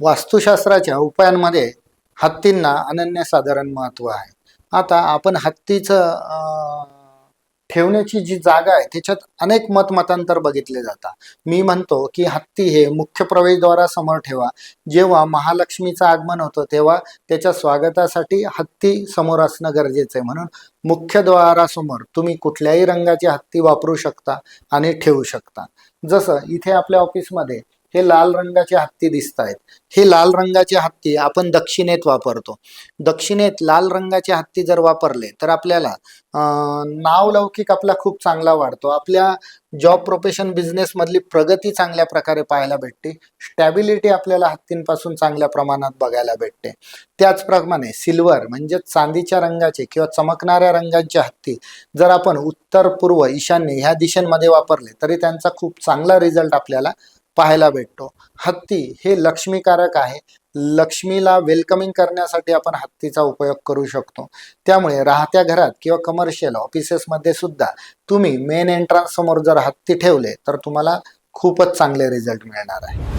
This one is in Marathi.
वास्तुशास्त्राच्या उपायांमध्ये हत्तींना अनन्यसाधारण महत्त्व आहे. आता आपण हत्तीचं ठेवण्याची जी जागा आहे त्याच्यात अनेक मतमतांतर बघितले जातात. मी म्हणतो की हत्ती हे मुख्य प्रवेशद्वारासमोर ठेवा. जेव्हा महालक्ष्मीचं आगमन होतं तेव्हा त्याच्या स्वागतासाठी हत्ती समोर असणं गरजेचं आहे. म्हणून मुख्य द्वारासमोर तुम्ही कुठल्याही रंगाची हत्ती वापरू शकता आणि ठेवू शकता. जसं इथे आपल्या ऑफिसमध्ये हे लाल रंगाचे हत्ती दिसत आहेत. हे लाल रंगाचे हत्ती आपण दक्षिणेत वापरतो. दक्षिणेत लाल रंगाचे हत्ती जर वापरले तर आपल्याला नावलौकिक आपला खूप चांगला वाढतो. आपल्या जॉब प्रोफेशन बिझनेस मधली प्रगती चांगल्या प्रकारे पाहायला भेटते. स्टॅबिलिटी आपल्याला हत्तींपासून चांगल्या प्रमाणात बघायला भेटते. त्याचप्रमाणे सिल्वर म्हणजे चांदीच्या रंगाचे किंवा चमकणाऱ्या रंगाचे हत्ती जर आपण उत्तर, पूर्व, ईशान्य ह्या दिशांमध्ये वापरले तरी त्यांचा खूप चांगला रिझल्ट आपल्याला पाहायला भेटतो. हत्ती हे लक्ष्मीकारक आहे. लक्ष्मीला वेलकमिंग करण्यासाठी आपण हत्तीचा उपयोग करू शकतो. त्यामुळे राहत्या घरात किंवा कमर्शियल ऑफिसेसमध्ये सुद्धा तुम्ही मेन एंट्रन्स समोर जर हत्ती ठेवले तर तुम्हाला खूपच चांगले रिझल्ट मिळणार आहे.